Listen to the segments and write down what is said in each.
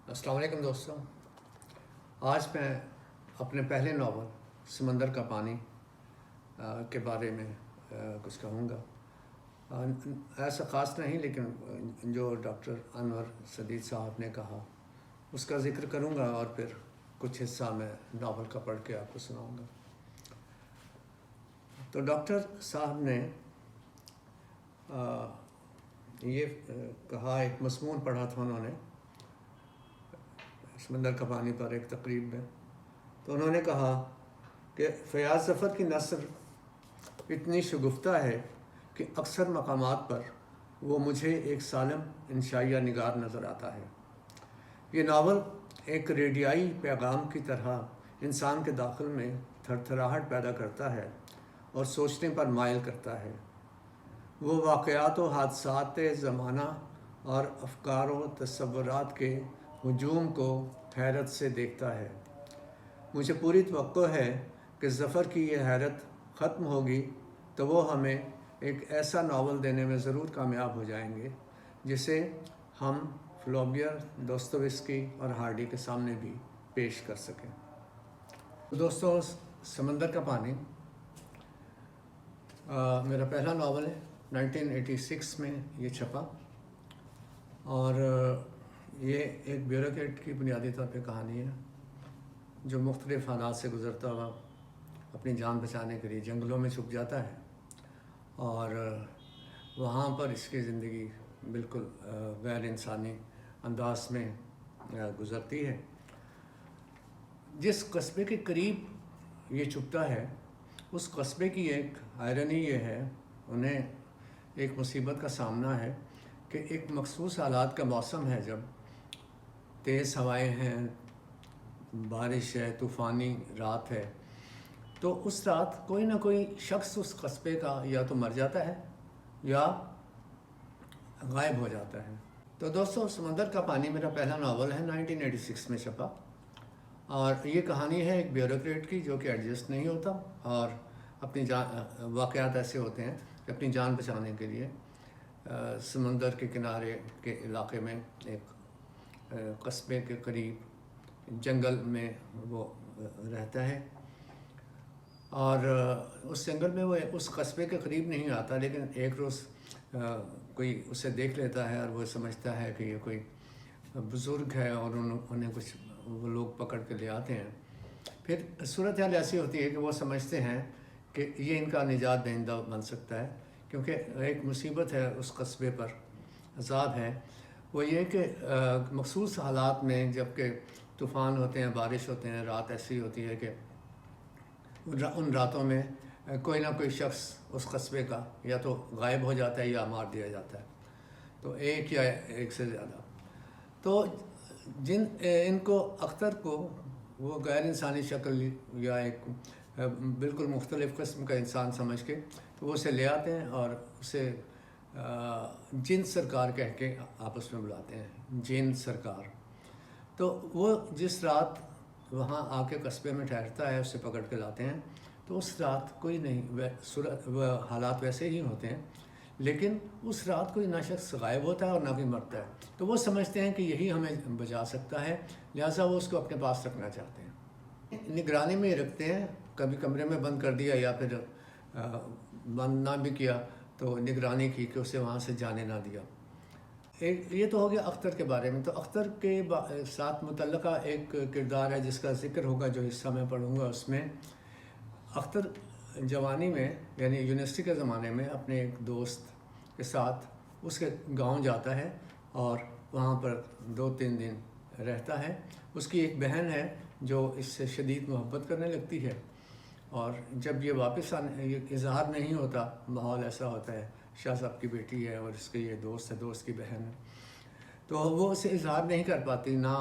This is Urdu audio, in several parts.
السلام علیکم دوستوں، آج میں اپنے پہلے ناول سمندر کا پانی کے بارے میں کچھ کہوں گا۔ ایسا خاص نہیں، لیکن جو ڈاکٹر انور سدید صاحب نے کہا اس کا ذکر کروں گا، اور پھر کچھ حصہ میں ناول کا پڑھ کے آپ کو سناؤں گا۔ تو ڈاکٹر صاحب نے یہ کہا، ایک مضمون پڑھا تھا انہوں نے سمندر کا پانی پر ایک تقریب میں، تو انہوں نے کہا کہ فیاض ظفر کی نثر اتنی شگفتہ ہے کہ اکثر مقامات پر وہ مجھے ایک سالم انشائیہ نگار نظر آتا ہے۔ یہ ناول ایک ریڈیائی پیغام کی طرح انسان کے داخل میں تھر تھراہٹ پیدا کرتا ہے اور سوچنے پر مائل کرتا ہے۔ وہ واقعات و حادثات زمانہ اور افکار و تصورات کے ہجوم کو حیرت سے دیکھتا ہے۔ مجھے پوری توقع ہے کہ ظفر کی یہ حیرت ختم ہوگی تو وہ ہمیں ایک ایسا ناول دینے میں ضرور کامیاب ہو جائیں گے جسے ہم فلوبیر، دوستویسکی اور ہارڈی کے سامنے بھی پیش کر سکیں۔ دوستوں، سمندر کا پانی میرا پہلا ناول ہے۔ 1986 میں یہ چھپا، اور یہ ایک بیوروکریٹ کی بنیادی طور پہ کہانی ہے جو مختلف حالات سے گزرتا ہوا اپنی جان بچانے کے لیے جنگلوں میں چھپ جاتا ہے، اور وہاں پر اس کی زندگی بالکل غیر انسانی انداز میں گزرتی ہے۔ جس قصبے کے قریب یہ چھپتا ہے، اس قصبے کی ایک آئرنی یہ ہے، انہیں ایک مصیبت کا سامنا ہے کہ ایک مخصوص حالات کا موسم ہے، جب تیز ہوائیں ہیں، بارش ہے، طوفانی رات ہے، تو اس رات کوئی نہ کوئی شخص اس قصبے کا یا تو مر جاتا ہے یا غائب ہو جاتا ہے۔ تو دوستوں، سمندر کا پانی میرا پہلا ناول ہے، 1986 میں چھپا، اور یہ کہانی ہے ایک بیوروکریٹ کی جو کہ ایڈجسٹ نہیں ہوتا، اور اپنی واقعات ایسے ہوتے ہیں کہ اپنی جان بچانے کے لیے سمندر کے کنارے کے علاقے میں ایک قصبے کے قریب جنگل میں وہ رہتا ہے، اور اس جنگل میں وہ اس قصبے کے قریب نہیں آتا، لیکن ایک روز کوئی اسے دیکھ لیتا ہے اور وہ سمجھتا ہے کہ یہ کوئی بزرگ ہے، اور انہیں کچھ وہ لوگ پکڑ کے لے آتے ہیں۔ پھر صورتحال ایسی ہوتی ہے کہ وہ سمجھتے ہیں کہ یہ ان کا نجات دہندہ بن سکتا ہے، کیونکہ ایک مصیبت ہے اس قصبے پر، عذاب ہے۔ وہ یہ کہ مخصوص حالات میں جب کہ طوفان ہوتے ہیں، بارش ہوتے ہیں، رات ایسی ہوتی ہے کہ ان راتوں میں کوئی نہ کوئی شخص اس قصبے کا یا تو غائب ہو جاتا ہے یا مار دیا جاتا ہے، تو ایک یا ایک سے زیادہ۔ تو ان کو اختر کو وہ غیر انسانی شکل یا ایک بالکل مختلف قسم کا انسان سمجھ کے تو وہ اسے لے آتے ہیں اور اسے جن سرکار کہہ کے آپس میں بلاتے ہیں، جن سرکار۔ تو وہ جس رات وہاں آ کے قصبے میں ٹھہرتا ہے، اسے پکڑ کے لاتے ہیں، تو اس رات کوئی نہیں، حالات ویسے ہی ہوتے ہیں، لیکن اس رات کوئی نہ شخص غائب ہوتا ہے اور نہ کوئی مرتا ہے۔ تو وہ سمجھتے ہیں کہ یہی ہمیں بچا سکتا ہے، لہٰذا وہ اس کو اپنے پاس رکھنا چاہتے ہیں، نگرانی میں رکھتے ہیں۔ کبھی کمرے میں بند کر دیا، یا پھر بند نہ بھی کیا تو نگرانی کی کہ اسے وہاں سے جانے نہ دیا۔ یہ تو ہو گیا اختر کے بارے میں۔ تو اختر کے ساتھ متعلقہ ایک کردار ہے جس کا ذکر ہوگا، جو حصہ میں پڑھوں گا اس میں۔ اختر جوانی میں، یعنی یونیورسٹی کے زمانے میں، اپنے ایک دوست کے ساتھ اس کے گاؤں جاتا ہے اور وہاں پر 2-3 دن رہتا ہے۔ اس کی ایک بہن ہے جو اس سے شدید محبت کرنے لگتی ہے، اور جب یہ واپس یہ اظہار نہیں ہوتا، ماحول ایسا ہوتا ہے، شاہ صاحب کی بیٹی ہے اور اس کے یہ دوست ہے، دوست کی بہن ہے، تو وہ اسے اظہار نہیں کر پاتی۔ نہ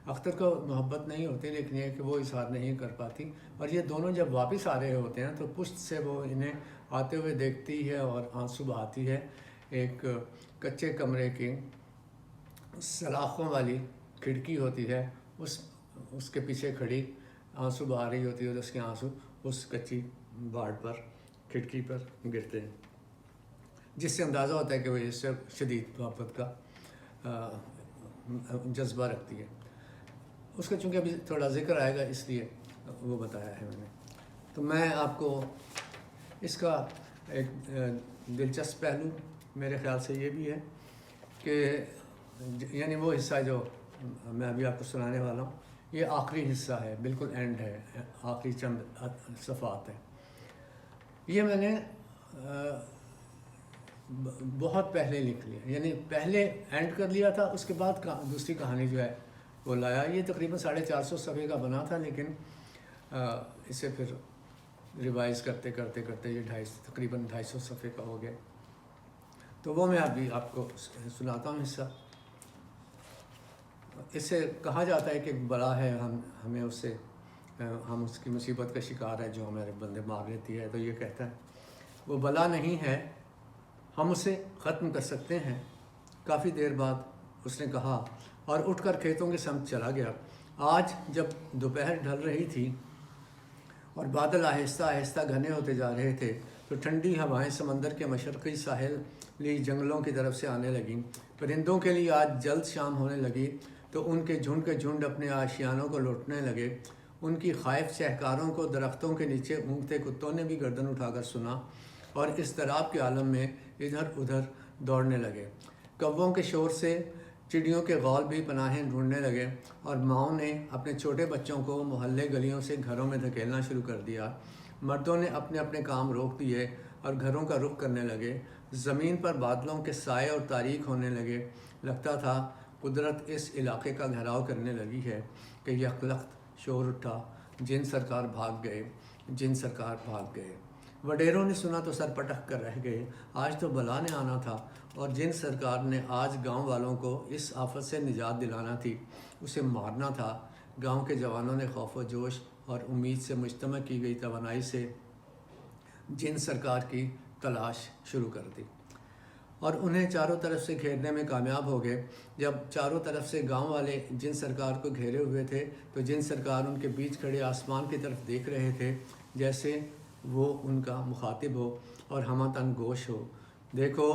اختر کو محبت نہیں ہوتی، لیکن یہ کہ وہ اظہار نہیں کر پاتی، اور یہ دونوں جب واپس آ رہے ہوتے ہیں تو پشت سے وہ انہیں آتے ہوئے دیکھتی ہے اور آنسو بہاتی ہے۔ ایک کچے کمرے کی سلاخوں والی کھڑکی ہوتی ہے، اس کے پیچھے کھڑی آنسو بہا رہی ہوتی ہے، اور اس کے آنسو اس کچی باڑ پر، کھڑکی پر گرتے ہیں، جس سے اندازہ ہوتا ہے کہ وہ اس سے شدید محبت کا جذبہ رکھتی ہے۔ اس کا چونکہ ابھی تھوڑا ذکر آئے گا اس لیے وہ بتایا ہے میں نے. تو میں آپ کو اس کا ایک دلچسپ پہلو میرے خیال سے یہ بھی ہے کہ یعنی وہ حصہ جو میں ابھی آپ کو سنانے والا ہوں یہ آخری حصہ ہے، بالکل اینڈ ہے، آخری چند صفحات ہے. یہ میں نے بہت پہلے لکھ لیا، یعنی پہلے اینڈ کر لیا تھا، اس کے بعد دوسری کہانی جو ہے وہ لایا. یہ تقریباً 450 صفحے کا بنا تھا، لیکن اسے پھر ریوائز کرتے کرتے کرتے یہ تقریباً 250 صفحے کا ہو گیا. تو وہ میں ابھی آپ کو سناتا ہوں حصہ. اس سے کہا جاتا ہے کہ ایک بلا ہے، ہمیں اس سے ہم اس کی مصیبت کا شکار ہے جو ہمارے بندے مار لیتی ہے. تو یہ کہتا ہے وہ بلا نہیں ہے، ہم اسے ختم کر سکتے ہیں. کافی دیر بعد اس نے کہا اور اٹھ کر کھیتوں کی سمت چلا گیا. آج جب دوپہر ڈھل رہی تھی اور بادل آہستہ آہستہ گھنے ہوتے جا رہے تھے تو ٹھنڈی ہوائیں سمندر کے مشرقی ساحل لی جنگلوں کی طرف سے آنے لگیں. پرندوں کے لیے آج جلد شام ہونے لگی تو ان کے جھنڈ اپنے آشیانوں کو لوٹنے لگے. ان کی خائف چہکاروں کو درختوں کے نیچے اونگتے کتوں نے بھی گردن اٹھا کر سنا اور اضطراب کے عالم میں ادھر ادھر دوڑنے لگے. کووں کے شور سے چڑیوں کے غول بھی پناہیں ڈھونڈنے لگے اور ماؤں نے اپنے چھوٹے بچوں کو محلے گلیوں سے گھروں میں دھکیلنا شروع کر دیا. مردوں نے اپنے اپنے کام روک دیے اور گھروں کا رخ کرنے لگے. زمین پر بادلوں کے سائے اور تاریک ہونے لگے. لگتا تھا قدرت اس علاقے کا گھیراؤ کرنے لگی ہے کہ یکلخت شور اٹھا. جن سرکار بھاگ گئے، جن سرکار بھاگ گئے. وڈیروں نے سنا تو سر پٹک کر رہ گئے. آج تو بلا نے آنا تھا اور جن سرکار نے آج گاؤں والوں کو اس آفت سے نجات دلانا تھی، اسے مارنا تھا. گاؤں کے جوانوں نے خوف و جوش اور امید سے مجتمع کی گئی توانائی سے جن سرکار کی تلاش شروع کر دی اور انہیں چاروں طرف سے گھیرنے میں کامیاب ہو گئے. جب چاروں طرف سے گاؤں والے جن سرکار کو گھیرے ہوئے تھے تو جن سرکار ان کے بیچ کھڑے آسمان کی طرف دیکھ رہے تھے جیسے وہ ان کا مخاطب ہو اور ہمہ تن گوش ہو. دیکھو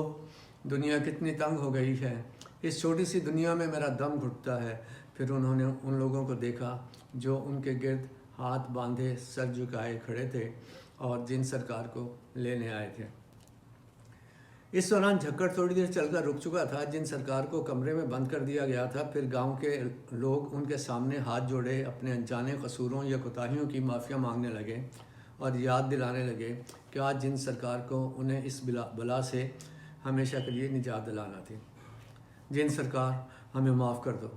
دنیا کتنی تنگ ہو گئی ہے، اس چھوٹی سی دنیا میں میرا دم گھٹتا ہے. پھر انہوں نے ان لوگوں کو دیکھا جو ان کے گرد ہاتھ باندھے سر جھکائے کھڑے تھے اور جن سرکار کو لینے آئے تھے. اس دوران جھکڑ تھوڑی دیر چل کر رک چکا تھا. جن سرکار کو کمرے میں بند کر دیا گیا تھا. پھر گاؤں کے لوگ ان کے سامنے ہاتھ جوڑے اپنے انجانے قصوروں یا کوتاہیوں کی معافیا مانگنے لگے اور یاد دلانے لگے کہ آج جن سرکار کو انہیں اس بلا سے ہمیشہ کے لیے نجات دلانا تھی. جن سرکار ہمیں معاف کر دو.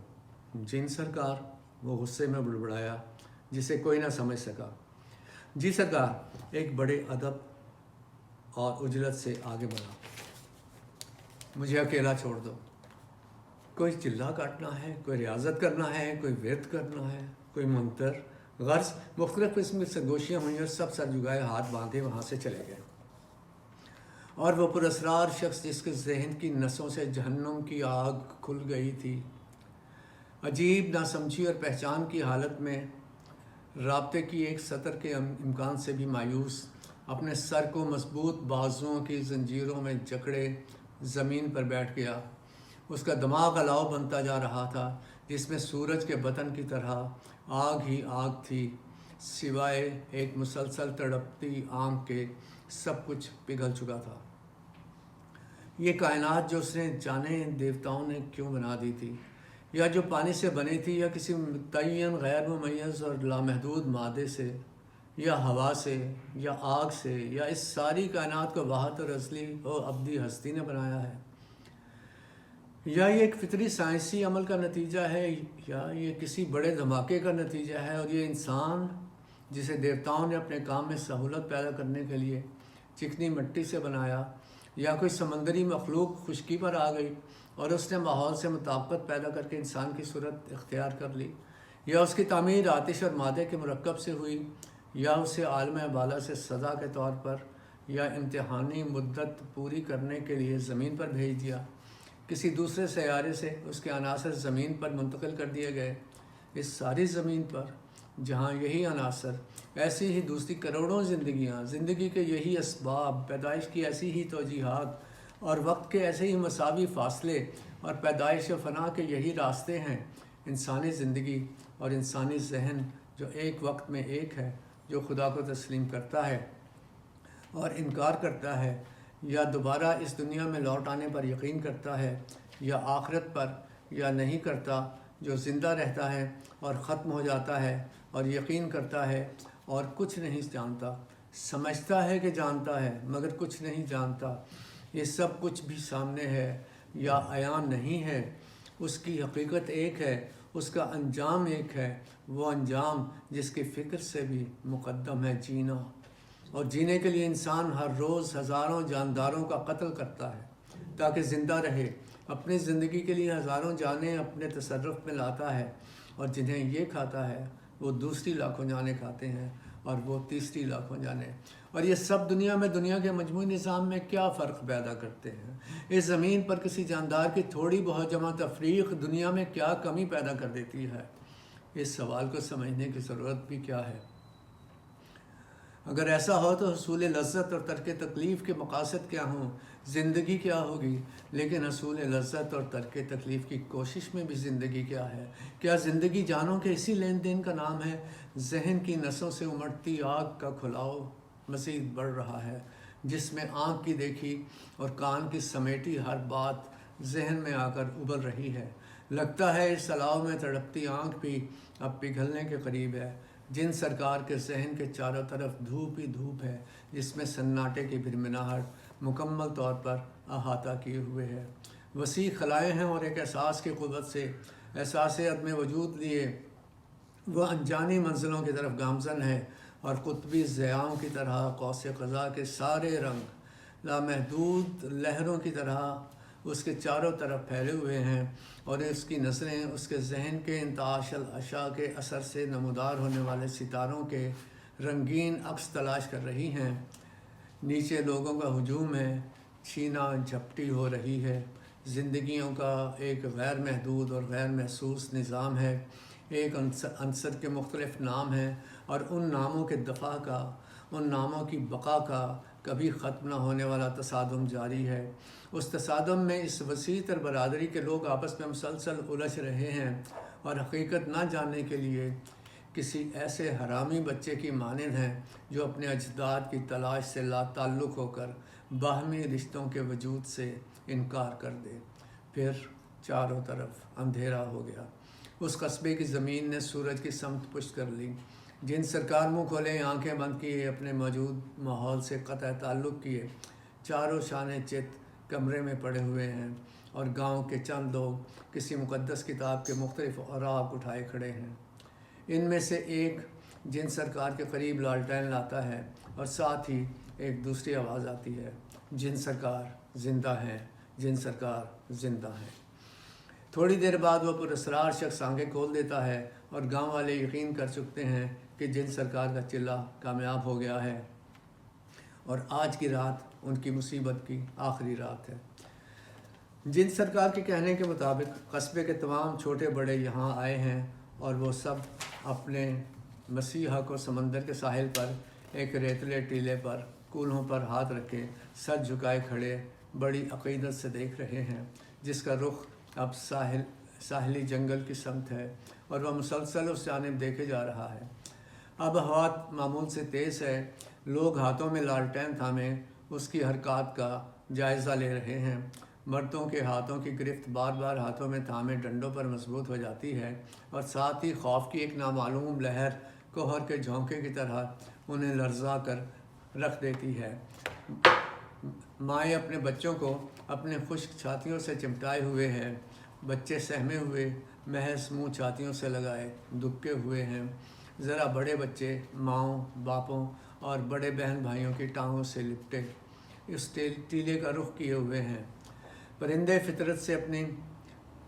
جن سرکار، وہ غصے میں بڑبڑایا جسے کوئی نہ سمجھ سکا. جی سرکار، ایک بڑے ادب اور اجلت سے آگے بڑھا. مجھے اکیلا چھوڑ دو. کوئی چلہ کاٹنا ہے، کوئی ریاضت کرنا ہے، کوئی ورد کرنا ہے، کوئی منتر. غرض مختلف قسم کی سرگوشیاں ہوئیں اور سب سر جھکائے ہاتھ باندھے وہاں سے چلے گئے. اور وہ پراسرار شخص جس کے ذہن کی نسوں سے جہنم کی آگ کھل گئی تھی، عجیب ناسمجھی اور پہچان کی حالت میں، رابطے کی ایک سطر کے امکان سے بھی مایوس، اپنے سر کو مضبوط بازوؤں کی زنجیروں میں جکڑے زمین پر بیٹھ گیا. اس کا دماغ الاؤ بنتا جا رہا تھا جس میں سورج کے بطن کی طرح آگ ہی آگ تھی. سوائے ایک مسلسل تڑپتی آنکھ کے سب کچھ پگھل چکا تھا. یہ کائنات جو اس نے جانے دیوتاؤں نے کیوں بنا دی تھی، یا جو پانی سے بنی تھی، یا کسی متعین غیر ممیز اور لامحدود مادے سے، یا ہوا سے، یا آگ سے، یا اس ساری کائنات کو واحد اور ازلی و ابدی ہستی نے بنایا ہے، یا یہ ایک فطری سائنسی عمل کا نتیجہ ہے، یا یہ کسی بڑے دھماکے کا نتیجہ ہے، اور یہ انسان جسے دیوتاؤں نے اپنے کام میں سہولت پیدا کرنے کے لیے چکنی مٹی سے بنایا، یا کوئی سمندری مخلوق خشکی پر آ گئی اور اس نے ماحول سے مطابقت پیدا کر کے انسان کی صورت اختیار کر لی، یا اس کی تعمیر آتش اور مادے کے مرکب سے ہوئی، یا اسے عالم بالا سے سزا کے طور پر یا امتحانی مدت پوری کرنے کے لیے زمین پر بھیج دیا. کسی دوسرے سیارے سے اس کے عناصر زمین پر منتقل کر دیے گئے. اس ساری زمین پر جہاں یہی عناصر، ایسی ہی دوسری کروڑوں زندگیاں، زندگی کے یہی اسباب، پیدائش کی ایسی ہی توجیہات اور وقت کے ایسے ہی مساوی فاصلے اور پیدائش و فنا کے یہی راستے ہیں، انسانی زندگی اور انسانی ذہن جو ایک وقت میں ایک ہے، جو خدا کو تسلیم کرتا ہے اور انکار کرتا ہے، یا دوبارہ اس دنیا میں لوٹ آنے پر یقین کرتا ہے، یا آخرت پر، یا نہیں کرتا، جو زندہ رہتا ہے اور ختم ہو جاتا ہے، اور یقین کرتا ہے اور کچھ نہیں جانتا، سمجھتا ہے کہ جانتا ہے مگر کچھ نہیں جانتا، یہ سب کچھ بھی سامنے ہے یا عیان نہیں ہے، اس کی حقیقت ایک ہے، اس کا انجام ایک ہے، وہ انجام جس کی فکر سے بھی مقدم ہے جینا، اور جینے کے لیے انسان ہر روز ہزاروں جانداروں کا قتل کرتا ہے تاکہ زندہ رہے، اپنی زندگی کے لیے ہزاروں جانیں اپنے تصرف میں لاتا ہے، اور جنہیں یہ کھاتا ہے وہ دوسری لاکھوں جانیں کھاتے ہیں، اور وہ تیسری لاکھوں جانیں، اور یہ سب دنیا میں دنیا کے مجموعی نظام میں کیا فرق پیدا کرتے ہیں؟ اس زمین پر کسی جاندار کی تھوڑی بہت جمع تفریق دنیا میں کیا کمی پیدا کر دیتی ہے؟ اس سوال کو سمجھنے کی ضرورت بھی کیا ہے؟ اگر ایسا ہو تو حصول لذت اور ترک تکلیف کے مقاصد کیا ہوں؟ زندگی کیا ہوگی؟ لیکن حصول لذت اور ترک تکلیف کی کوشش میں بھی زندگی کیا ہے؟ کیا زندگی جانوں کے اسی لین دین کا نام ہے؟ ذہن کی نسوں سے امٹتی آگ کا کھلاؤ مزید بڑھ رہا ہے، جس میں آنکھ کی دیکھی اور کان کی سمیٹی ہر بات ذہن میں آ کر ابل رہی ہے۔ لگتا ہے اس الاؤ میں تڑپتی آنکھ بھی اب پگھلنے کے قریب ہے۔ جن سرکار کے ذہن کے چاروں طرف دھوپ ہی دھوپ ہے، جس میں سناٹے کی بھرمناہٹ مکمل طور پر احاطہ کیے ہوئے ہے، وسیع خلائیں ہیں، اور ایک احساس کی قوت سے احساس عدم وجود لیے وہ انجانی منزلوں کی طرف گامزن ہے، اور قطبی ضیاؤں کی طرح قوس قزح کے سارے رنگ لامحدود لہروں کی طرح اس کے چاروں طرف پھیلے ہوئے ہیں، اور اس کی نظریں اس کے ذہن کے انتعاش العشاء کے اثر سے نمودار ہونے والے ستاروں کے رنگین عکس تلاش کر رہی ہیں۔ نیچے لوگوں کا ہجوم ہے، چھینا جھپٹی ہو رہی ہے، زندگیوں کا ایک غیر محدود اور غیر محسوس نظام ہے، ایک عنصر کے مختلف نام ہیں، اور ان ناموں کے دفاع کا، ان ناموں کی بقا کا کبھی ختم نہ ہونے والا تصادم جاری ہے۔ اس تصادم میں اس وسیع تر برادری کے لوگ آپس میں مسلسل الجھ رہے ہیں، اور حقیقت نہ جاننے کے لیے کسی ایسے حرامی بچے کی مانند ہیں جو اپنے اجداد کی تلاش سے لا تعلق ہو کر باہمی رشتوں کے وجود سے انکار کر دے۔ پھر چاروں طرف اندھیرا ہو گیا، اس قصبے کی زمین نے سورج کی سمت پشت کر لی۔ جن سرکار منہ کھولے، آنکھیں بند کیے، اپنے موجود ماحول سے قطع تعلق کیے، چاروں شانے چت کمرے میں پڑے ہوئے ہیں، اور گاؤں کے چند لوگ کسی مقدس کتاب کے مختلف اوراق اٹھائے کھڑے ہیں۔ ان میں سے ایک جن سرکار کے قریب لالٹین لاتا ہے، اور ساتھ ہی ایک دوسری آواز آتی ہے، جن سرکار زندہ ہیں، جن سرکار زندہ ہیں۔ تھوڑی دیر بعد وہ پراسرار شخص آنکھیں کھول دیتا ہے، اور گاؤں والے یقین کر چکتے ہیں کہ جن سرکار کا چلہ کامیاب ہو گیا ہے، اور آج کی رات ان کی مصیبت کی آخری رات ہے۔ جن سرکار کے کہنے کے مطابق قصبے کے تمام چھوٹے بڑے یہاں آئے ہیں، اور وہ سب اپنے مسیحا کو سمندر کے ساحل پر ایک ریتلے ٹیلے پر کولہوں پر ہاتھ رکھے سر جھکائے کھڑے بڑی عقیدت سے دیکھ رہے ہیں، جس کا رخ اب ساحلی جنگل کی سمت ہے، اور وہ مسلسل اس جانب دیکھے جا رہا ہے۔ اب ہوا معمول سے تیز ہے، لوگ ہاتھوں میں لالٹین تھامے اس کی حرکات کا جائزہ لے رہے ہیں۔ مردوں کے ہاتھوں کی گرفت بار بار ہاتھوں میں تھامے ڈنڈوں پر مضبوط ہو جاتی ہے، اور ساتھ ہی خوف کی ایک نامعلوم لہر کوہر کے جھونکے کی طرح انہیں لرزا کر رکھ دیتی ہے۔ مائیں اپنے بچوں کو اپنے خشک چھاتیوں سے چمٹائے ہوئے ہیں، بچے سہمے ہوئے محض منہ چھاتیوں سے لگائے دبکے ہوئے ہیں، ذرا بڑے بچے ماؤں باپوں اور بڑے بہن بھائیوں کی ٹانگوں سے لپٹے اس ٹیلے کا رخ کیے ہوئے ہیں۔ پرندے فطرت سے اپنی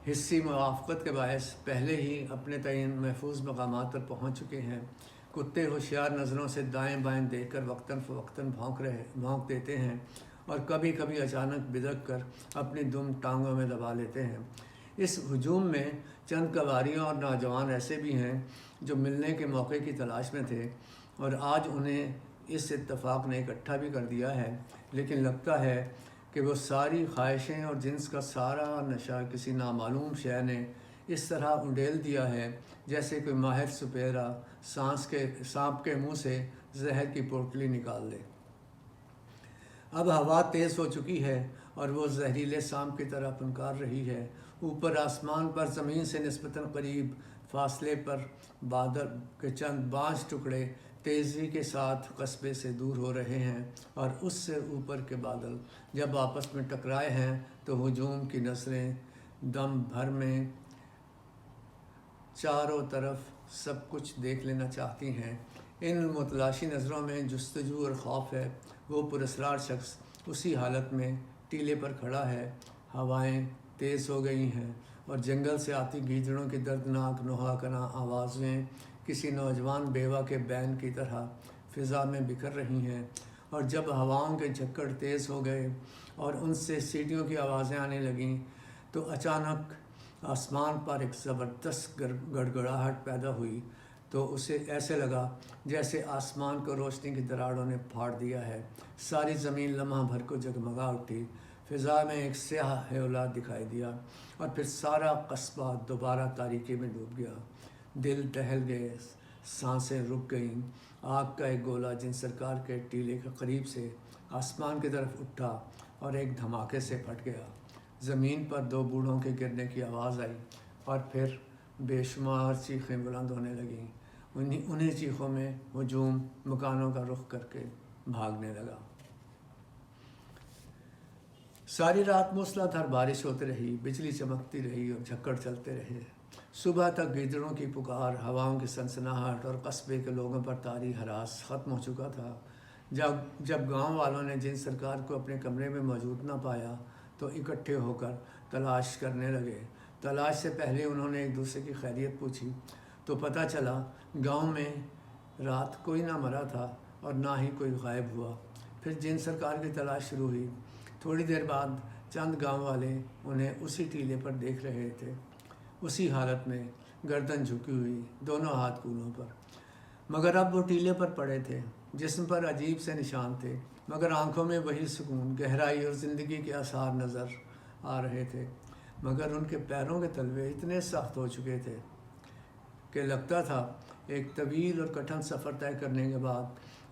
حصی موافقت کے باعث پہلے ہی اپنے تعین محفوظ مقامات پر پہنچ چکے ہیں۔ کتے ہوشیار نظروں سے دائیں بائیں دیکھ کر وقتاً فوقتاً بھونک دیتے ہیں، اور کبھی کبھی اچانک بدک کر اپنی دم ٹانگوں میں دبا لیتے ہیں۔ اس ہجوم میں چند کواریاں اور نوجوان ایسے بھی ہیں جو ملنے کے موقع کی تلاش میں تھے، اور آج انہیں اس اتفاق نے اکٹھا بھی کر دیا ہے، لیکن لگتا ہے کہ وہ ساری خواہشیں اور جنس کا سارا نشہ کسی نامعلوم شے نے اس طرح انڈیل دیا ہے جیسے کوئی ماہر سپیرا سانپ کے منہ سے زہر کی پوٹلی نکال دے۔ اب ہوا تیز ہو چکی ہے اور وہ زہریلے سانپ کی طرح پھنکار رہی ہے۔ اوپر آسمان پر زمین سے نسبتاً قریب فاصلے پر بادل کے چند بانج ٹکڑے تیزی کے ساتھ قصبے سے دور ہو رہے ہیں، اور اس سے اوپر کے بادل جب آپس میں ٹکرائے ہیں تو ہجوم کی نسلیں دم بھر میں چاروں طرف سب کچھ دیکھ لینا چاہتی ہیں۔ ان متلاشی نظروں میں جستجو اور خوف ہے۔ وہ پراسرار شخص اسی حالت میں ٹیلے پر کھڑا ہے۔ ہوائیں تیز ہو گئی ہیں اور جنگل سے آتی گیدڑوں کی دردناک نوحہ کناں آوازیں کسی نوجوان بیوہ کے بین کی طرح فضا میں بکھر رہی ہیں، اور جب ہواؤں کے جھکڑ تیز ہو گئے اور ان سے سیٹیوں کی آوازیں آنے لگیں تو اچانک آسمان پر ایک زبردست گڑگڑاہٹ پیدا ہوئی، تو اسے ایسے لگا جیسے آسمان کو روشنی کی دراڑوں نے پھاڑ دیا ہے۔ ساری زمین لمحہ بھر کو جگمگا اٹھی، فضا میں ایک سیاہ ہیولا دکھائی دیا، اور پھر سارا قصبہ دوبارہ تاریکی میں ڈوب گیا۔ دل دہل گئے، سانسیں رک گئیں۔ آگ کا ایک گولا جن سرکار کے ٹیلے کے قریب سے آسمان کی طرف اٹھا اور ایک دھماکے سے پھٹ گیا۔ زمین پر دو بوڑھوں کے گرنے کی آواز آئی، اور پھر بے شمار چیخیں بلند ہونے لگیں۔ انہیں چیخوں میں ہجوم مکانوں کا رخ کر کے بھاگنے لگا۔ ساری رات موسلا دھار بارش ہوتی رہی، بجلی چمکتی رہی اور جھکڑ چلتے رہے۔ صبح تک گیدڑوں کی پکار، ہواؤں کی سنسناہٹ اور قصبے کے لوگوں پر طاری ہراس ختم ہو چکا تھا۔ جب گاؤں والوں نے جن سرکار کو اپنے کمرے میں موجود نہ پایا تو اکٹھے ہو کر تلاش کرنے لگے۔ تلاش سے پہلے انہوں نے ایک دوسرے کی خیریت پوچھی تو پتہ چلا گاؤں میں رات کوئی نہ مرا تھا اور نہ ہی کوئی غائب ہوا۔ پھر جن سرکار کی تلاش شروع ہوئی۔ تھوڑی دیر بعد چند گاؤں والے انہیں اسی ٹیلے پر دیکھ رہے تھے، اسی حالت میں گردن جھکی ہوئی، دونوں ہاتھ کولوں پر۔ مگر اب وہ ٹیلے پر پڑے تھے، جسم پر عجیب سے نشان تھے، مگر آنکھوں میں وہی سکون، گہرائی اور زندگی کے آثار نظر آ رہے تھے۔ مگر ان کے پیروں کے تلوے اتنے سخت ہو چکے تھے کہ لگتا تھا ایک طویل اور کٹھن سفر طے کرنے کے بعد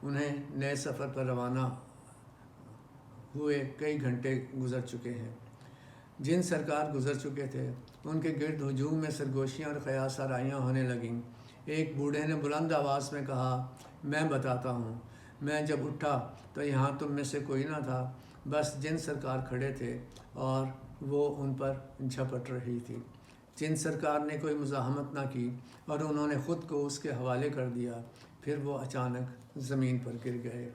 انہیں نئے سفر پر روانہ ہوئے کئی گھنٹے گزر چکے ہیں۔ جن سرکار گزر چکے تھے، ان کے گرد ہجوم میں سرگوشیاں اور قیاس آرائیاں ہونے لگیں۔ ایک بوڑھے نے بلند آواز میں کہا، میں بتاتا ہوں، میں جب اٹھا تو یہاں تم میں سے کوئی نہ تھا، بس جن سرکار کھڑے تھے اور وہ ان پر جھپٹ رہی تھی۔ جن سرکار نے کوئی مزاحمت نہ کی اور انہوں نے خود کو اس کے حوالے کر دیا، پھر وہ اچانک زمین پر گر گئے۔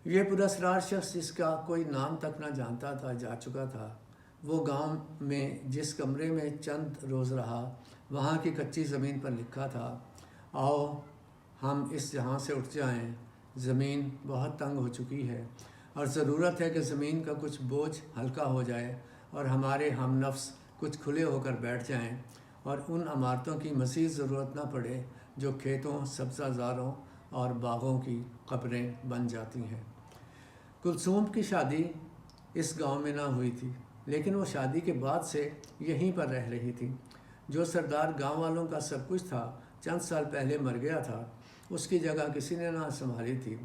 یہ پراسرار شخص جس کا کوئی نام تک نہ جانتا تھا جا چکا تھا۔ وہ گاؤں میں جس کمرے میں چند روز رہا، وہاں کی کچی زمین پر لکھا تھا، آؤ ہم اس جہاں سے اٹھ جائیں، زمین بہت تنگ ہو چکی ہے اور ضرورت ہے کہ زمین کا کچھ بوجھ ہلکا ہو جائے اور ہمارے ہم نفس کچھ کھلے ہو کر بیٹھ جائیں اور ان عمارتوں کی مزید ضرورت نہ پڑے جو کھیتوں، سبزہ زاروں اور باغوں کی قبریں بن جاتی ہیں۔ کلثوم کی شادی اس گاؤں میں نہ ہوئی تھی، لیکن وہ شادی کے بعد سے یہیں پر رہ رہی تھی۔ جو سردار گاؤں والوں کا سب کچھ تھا، چند سال پہلے مر گیا تھا، اس کی جگہ کسی نے نہ سنبھالی تھی،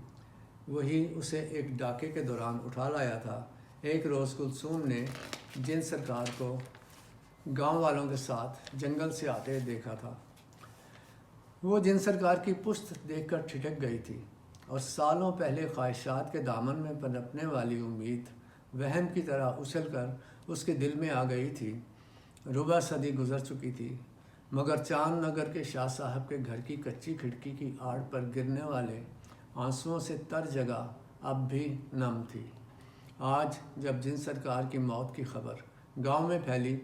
وہی اسے ایک ڈاکے کے دوران اٹھا لایا تھا۔ ایک روز کلثوم نے جن سرکار کو گاؤں والوں کے ساتھ جنگل سے آتے دیکھا تھا۔ وہ جن سرکار کی پشت دیکھ کر ٹھٹک گئی تھی، اور سالوں پہلے خواہشات کے دامن میں پنپنے والی امید وہم کی طرح اچھل کر اس کے دل میں آ گئی تھی۔ ربع صدی گزر چکی تھی، مگر چاند نگر کے شاہ صاحب کے گھر کی کچی کھڑکی کی آڑ پر گرنے والے آنسوؤں سے تر جگہ اب بھی نم تھی۔ آج جب جن سرکار کی موت کی خبر گاؤں میں پھیلی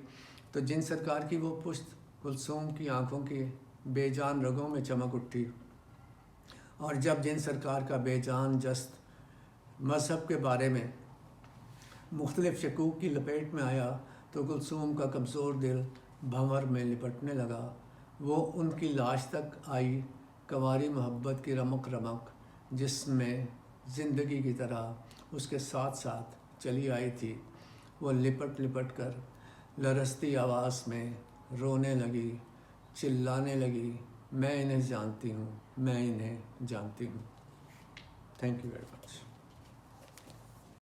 تو جن سرکار کی وہ پشت کلثوم کی آنکھوں کی بے جان رگوں میں چمک اٹھی، اور جب جن سرکار کا بے جان جست مذہب کے بارے میں مختلف شکوک کی لپیٹ میں آیا تو کلثوم کا کمزور دل بھنور میں لپٹنے لگا۔ وہ ان کی لاش تک آئی کنواری محبت کی رمق رمق، جس میں زندگی کی طرح اس کے ساتھ ساتھ چلی آئی تھی، وہ لپٹ لپٹ کر لرزتی آواز میں رونے لگی، چلانے لگی، میں انہیں جانتی ہوں، میں انہیں جانتی ہوں. Thank you very much.